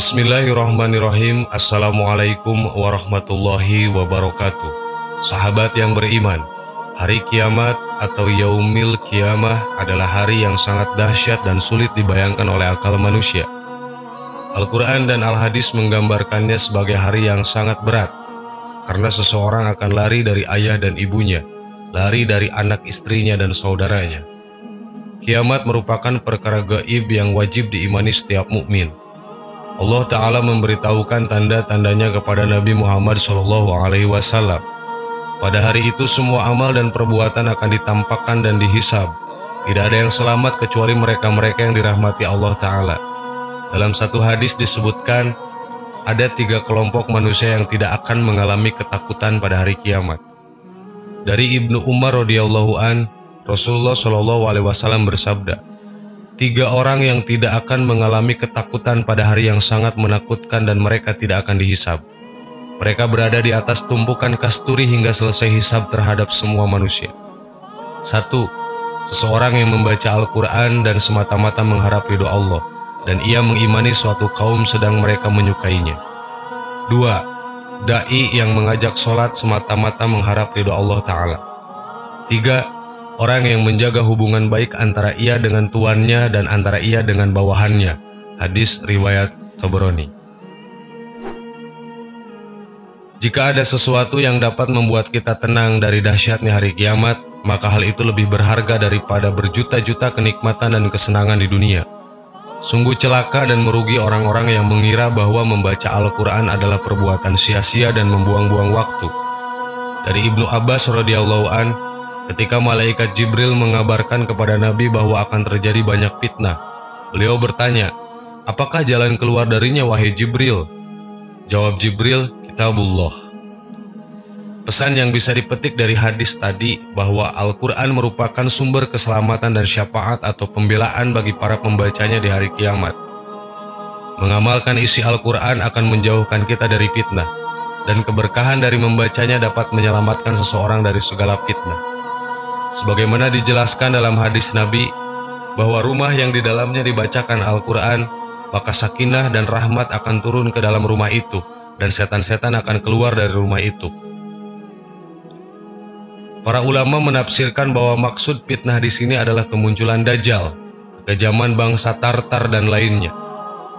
Bismillahirrahmanirrahim. Assalamualaikum warahmatullahi wabarakatuh. Sahabat yang beriman, hari kiamat atau Yaumil Qiyamah adalah hari yang sangat dahsyat dan sulit dibayangkan oleh akal manusia. Al-Quran dan Al-Hadis menggambarkannya sebagai hari yang sangat berat, karena seseorang akan lari dari ayah dan ibunya, lari dari anak istrinya dan saudaranya. Kiamat merupakan perkara gaib yang wajib diimani setiap mukmin. Allah Ta'ala memberitahukan tanda-tandanya kepada Nabi Muhammad SAW. Pada hari itu semua amal dan perbuatan akan ditampakkan dan dihisab. Tidak ada yang selamat kecuali mereka-mereka yang dirahmati Allah Ta'ala. Dalam satu hadis disebutkan, ada 3 kelompok manusia yang tidak akan mengalami ketakutan pada hari kiamat. Dari Ibnu Umar radhiyallahu an, Rasulullah SAW bersabda, 3 orang yang tidak akan mengalami ketakutan pada hari yang sangat menakutkan dan mereka tidak akan dihisab. Mereka berada di atas tumpukan kasturi hingga selesai hisab terhadap semua manusia. 1. Seseorang yang membaca Al-Quran dan semata-mata mengharap ridho Allah, dan ia mengimani suatu kaum sedang mereka menyukainya. 2. Da'i yang mengajak sholat semata-mata mengharap ridho Allah Ta'ala. 3. Orang yang menjaga hubungan baik antara ia dengan tuannya dan antara ia dengan bawahannya. Hadis riwayat Tabrani. Jika ada sesuatu yang dapat membuat kita tenang dari dahsyatnya hari kiamat, maka hal itu lebih berharga daripada berjuta-juta kenikmatan dan kesenangan di dunia. Sungguh celaka dan merugi orang-orang yang mengira bahwa membaca Al-Quran adalah perbuatan sia-sia dan membuang-buang waktu. Dari Ibnu Abbas radhiyallahu an, ketika malaikat Jibril mengabarkan kepada Nabi bahwa akan terjadi banyak fitnah, beliau bertanya, "Apakah jalan keluar darinya, wahai Jibril?" Jawab Jibril, "Kitabullah." Pesan yang bisa dipetik dari hadis tadi bahwa Al-Quran merupakan sumber keselamatan dan syafaat atau pembelaan bagi para pembacanya di hari kiamat. Mengamalkan isi Al-Quran akan menjauhkan kita dari fitnah, dan keberkahan dari membacanya dapat menyelamatkan seseorang dari segala fitnah. Sebagaimana dijelaskan dalam hadis Nabi, bahwa rumah yang di dalamnya dibacakan Al-Quran, maka sakinah dan rahmat akan turun ke dalam rumah itu, dan setan-setan akan keluar dari rumah itu. Para ulama menafsirkan bahwa maksud fitnah di sini adalah kemunculan Dajjal, kekejaman bangsa Tartar dan lainnya.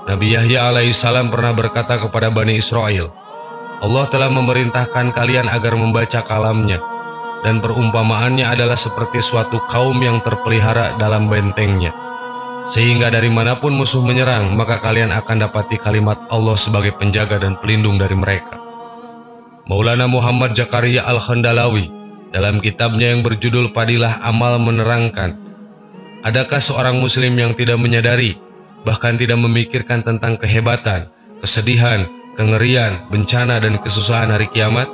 Nabi Yahya alaihissalam pernah berkata kepada Bani Israel, "Allah telah memerintahkan kalian agar membaca kalamnya, dan perumpamaannya adalah seperti suatu kaum yang terpelihara dalam bentengnya, sehingga dari manapun musuh menyerang, maka kalian akan dapati kalimat Allah sebagai penjaga dan pelindung dari mereka." Maulana Muhammad Zakaria Al-Khandalawi dalam kitabnya yang berjudul Padilah Amal menerangkan, adakah seorang muslim yang tidak menyadari, bahkan tidak memikirkan tentang kehebatan, kesedihan, kengerian, bencana dan kesusahan hari kiamat?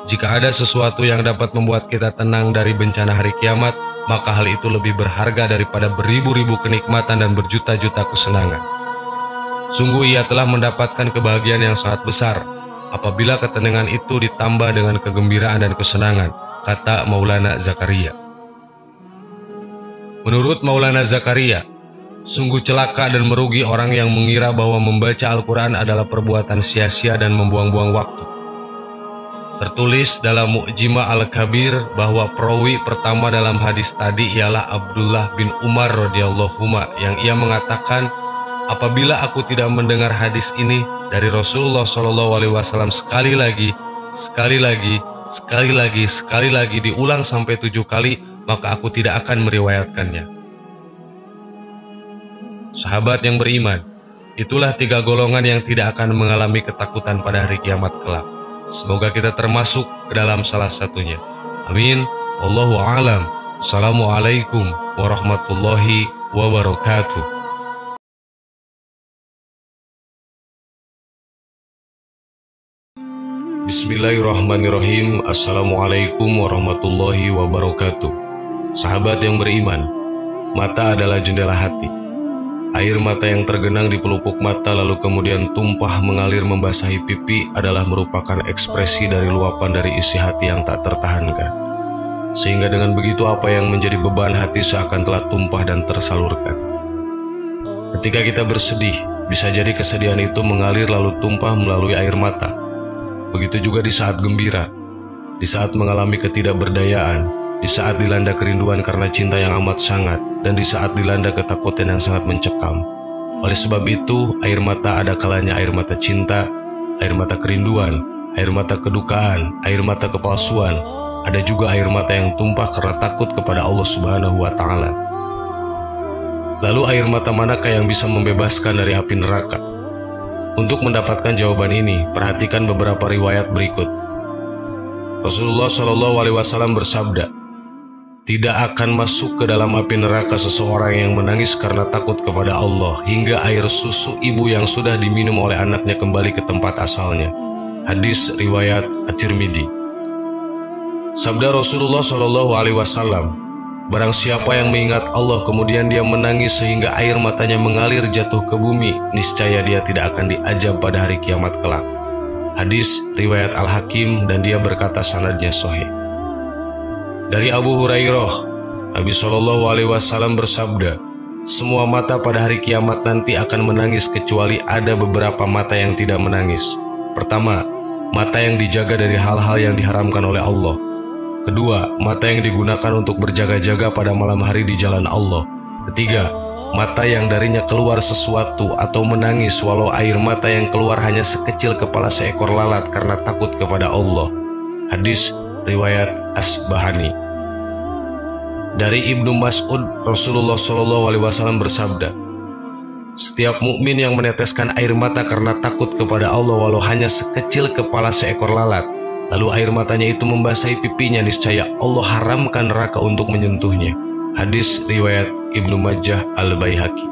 Jika ada sesuatu yang dapat membuat kita tenang dari bencana hari kiamat, maka hal itu lebih berharga daripada beribu-ribu kenikmatan dan berjuta-juta kesenangan. Sungguh ia telah mendapatkan kebahagiaan yang sangat besar apabila ketenangan itu ditambah dengan kegembiraan dan kesenangan, kata Maulana Zakaria. Menurut Maulana Zakaria, sungguh celaka dan merugi orang yang mengira bahwa membaca Al-Quran adalah perbuatan sia-sia dan membuang-buang waktu. Tertulis dalam Mu'jimah Al-Kabir bahwa perawi pertama dalam hadis tadi ialah Abdullah bin Umar radhiyallahu anhu yang ia mengatakan, apabila aku tidak mendengar hadis ini dari Rasulullah SAW sekali lagi, diulang sampai 7 kali, maka aku tidak akan meriwayatkannya. Sahabat yang beriman, itulah 3 golongan yang tidak akan mengalami ketakutan pada hari kiamat kelak. Semoga kita termasuk ke dalam salah satunya. Amin. Wallahu a'lam. Assalamualaikum warahmatullahi wabarakatuh. Bismillahirrahmanirrahim. Assalamualaikum warahmatullahi wabarakatuh. Sahabat yang beriman, mata adalah jendela hati. Air mata yang tergenang di pelupuk mata lalu kemudian tumpah mengalir membasahi pipi adalah merupakan ekspresi dari luapan dari isi hati yang tak tertahankan. Sehingga dengan begitu apa yang menjadi beban hati seakan telah tumpah dan tersalurkan. Ketika kita bersedih, Bisa jadi kesedihan itu mengalir lalu tumpah melalui air mata. Begitu juga di saat gembira, di saat mengalami ketidakberdayaan, di saat dilanda kerinduan karena cinta yang amat sangat, dan di saat dilanda ketakutan yang sangat mencekam. Oleh sebab itu, air mata ada kalanya air mata cinta, air mata kerinduan, air mata kedukaan, air mata kepalsuan. Ada juga air mata yang tumpah karena takut kepada Allah Subhanahu wa Ta'ala. Lalu air mata manakah yang bisa membebaskan dari api neraka? Untuk mendapatkan jawaban ini, perhatikan beberapa riwayat berikut. Rasulullah SAW bersabda, "Tidak akan masuk ke dalam api neraka seseorang yang menangis karena takut kepada Allah hingga air susu ibu yang sudah diminum oleh anaknya kembali ke tempat asalnya." Hadis riwayat At-Tirmidzi. Sabda Rasulullah SAW, "Barang siapa yang mengingat Allah kemudian dia menangis sehingga air matanya mengalir jatuh ke bumi, niscaya dia tidak akan diazab pada hari kiamat kelak." Hadis riwayat Al-Hakim dan dia berkata sanadnya sahih. Dari Abu Hurairah, Nabi SAW bersabda, "Semua mata pada hari kiamat nanti akan menangis kecuali ada beberapa mata yang tidak menangis. Pertama, mata yang dijaga dari hal-hal yang diharamkan oleh Allah. Kedua, mata yang digunakan untuk berjaga-jaga pada malam hari di jalan Allah. Ketiga, mata yang darinya keluar sesuatu atau menangis walau air mata yang keluar hanya sekecil kepala seekor lalat karena takut kepada Allah." Hadis riwayat Asbahani. Dari Ibnu Mas'ud, Rasulullah SAW bersabda, "Setiap mukmin yang meneteskan air mata karena takut kepada Allah walau hanya sekecil kepala seekor lalat, lalu air matanya itu membasahi pipinya, niscaya Allah haramkan neraka untuk menyentuhnya." Hadis riwayat Ibnu Majah Al-Baihaqi.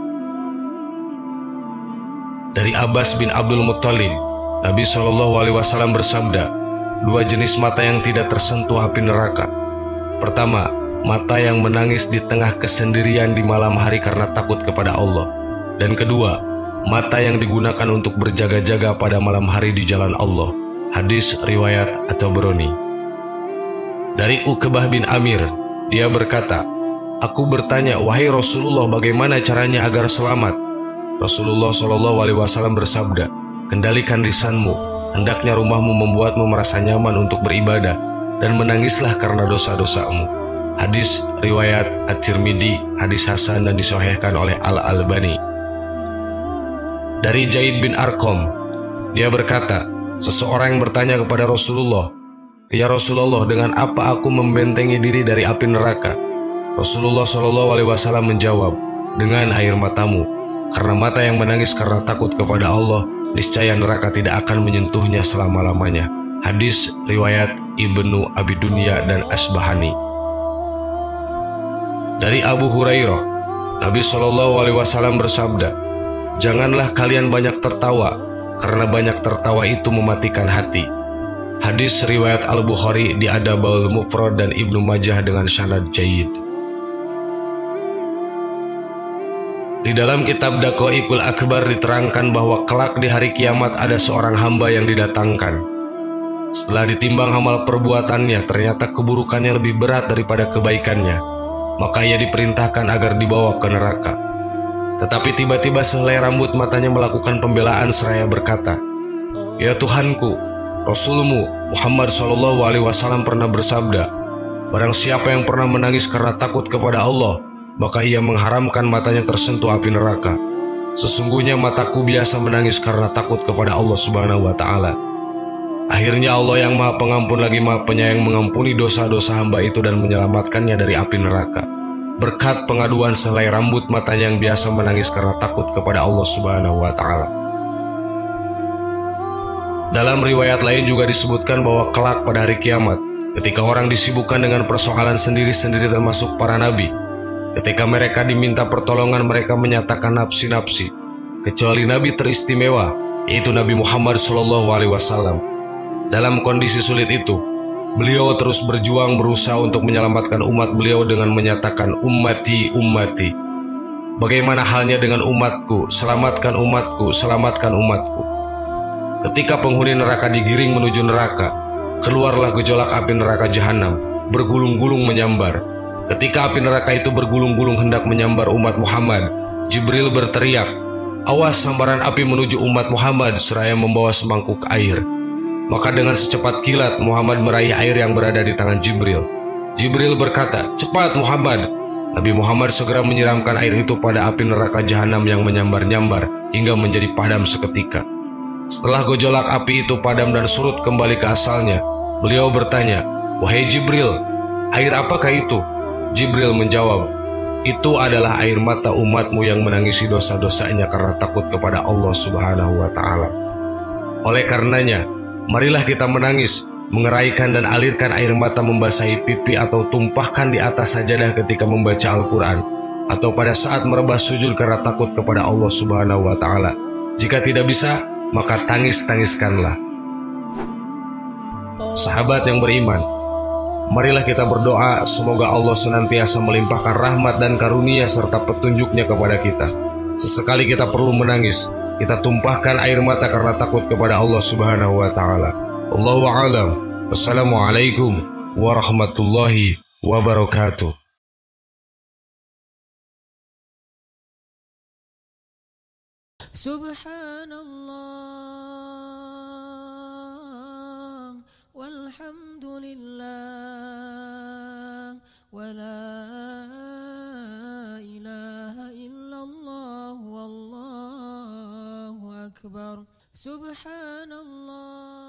Dari Abbas bin Abdul Muttalib, Nabi SAW bersabda, "Dua jenis mata yang tidak tersentuh api neraka. Pertama, mata yang menangis di tengah kesendirian di malam hari karena takut kepada Allah. Dan kedua, mata yang digunakan untuk berjaga-jaga pada malam hari di jalan Allah." Hadis riwayat At-Tabrani. Dari Uqbah bin Amir, dia berkata, "Aku bertanya, wahai Rasulullah, bagaimana caranya agar selamat?" Rasulullah SAW bersabda, "Kendalikan lisanmu, hendaknya rumahmu membuatmu merasa nyaman untuk beribadah, dan menangislah karena dosa-dosamu." Hadis riwayat At-Tirmidzi, hadis hasan dan disahihkan oleh Al-Albani. Dari Zaid bin Arqam, dia berkata, seseorang yang bertanya kepada Rasulullah, "Ya Rasulullah, dengan apa aku membentengi diri dari api neraka?" Rasulullah SAW menjawab, "Dengan air matamu, karena mata yang menangis karena takut kepada Allah, niscaya neraka tidak akan menyentuhnya selama-lamanya." Hadis riwayat Ibnu Abi Dunya dan Asbahani. Dari Abu Hurairah, Nabi SAW bersabda, "Janganlah kalian banyak tertawa, karena banyak tertawa itu mematikan hati." Hadis riwayat Al-Bukhari di Adabul Mufrad dan Ibnu Majah dengan sanad jayyid. Di dalam kitab Daqaiqul Akbar diterangkan bahwa kelak di hari kiamat ada seorang hamba yang didatangkan. Setelah ditimbang amal perbuatannya, ternyata keburukannya lebih berat daripada kebaikannya. Maka ia diperintahkan agar dibawa ke neraka. Tetapi tiba-tiba sehelai rambut matanya melakukan pembelaan seraya berkata, "Ya Tuhanku, Rasulmu Muhammad SAW pernah bersabda, barang siapa yang pernah menangis karena takut kepada Allah, maka ia mengharamkan matanya tersentuh api neraka. Sesungguhnya mataku biasa menangis karena takut kepada Allah Subhanahu wa Ta'ala." Akhirnya Allah yang Maha Pengampun lagi Maha Penyayang mengampuni dosa-dosa hamba itu dan menyelamatkannya dari api neraka, berkat pengaduan sehelai rambut matanya yang biasa menangis karena takut kepada Allah Subhanahu wa Ta'ala. Dalam riwayat lain juga disebutkan bahwa kelak pada hari kiamat, ketika orang disibukkan dengan persoalan sendiri-sendiri termasuk para nabi, ketika mereka diminta pertolongan mereka menyatakan nafsi-nafsi, kecuali nabi teristimewa, yaitu Nabi Muhammad SAW. Dalam kondisi sulit itu, beliau terus berjuang berusaha untuk menyelamatkan umat beliau dengan menyatakan, "Ummati, ummati." Bagaimana halnya dengan umatku? Selamatkan umatku, selamatkan umatku. Ketika penghuni neraka digiring menuju neraka, keluarlah gejolak api neraka jahanam, bergulung-gulung menyambar. Ketika api neraka itu bergulung-gulung hendak menyambar umat Muhammad, Jibril berteriak, "Awas sambaran api menuju umat Muhammad," seraya membawa semangkuk air. Maka dengan secepat kilat Muhammad meraih air yang berada di tangan Jibril. Jibril berkata, "Cepat Muhammad." Nabi Muhammad segera menyiramkan air itu pada api neraka jahanam yang menyambar-nyambar hingga menjadi padam seketika. Setelah gejolak api itu padam dan surut kembali ke asalnya, beliau bertanya, "Wahai Jibril, air apakah itu?" Jibril menjawab, "Itu adalah air mata umatmu yang menangisi dosa-dosanya karena takut kepada Allah Subhanahu wa Ta'ala. Oleh karenanya, marilah kita menangis, mengeraikan dan alirkan air mata membasahi pipi atau tumpahkan di atas sajadah ketika membaca Al-Quran, atau pada saat merebah sujud karena takut kepada Allah Subhanahu wa Ta'ala. Jika tidak bisa, maka tangis-tangiskanlah." Sahabat yang beriman, marilah kita berdoa semoga Allah senantiasa melimpahkan rahmat dan karunia serta petunjuknya kepada kita. Sesekali kita perlu menangis, kita tumpahkan air mata karena takut kepada Allah Subhanahu wa Ta'ala. Allahu a'lam. Wassalamualaikum warahmatullahi wabarakatuh. Subhanallah walhamdulillah wa la ilaha illallah wallahu akbar. Subhanallah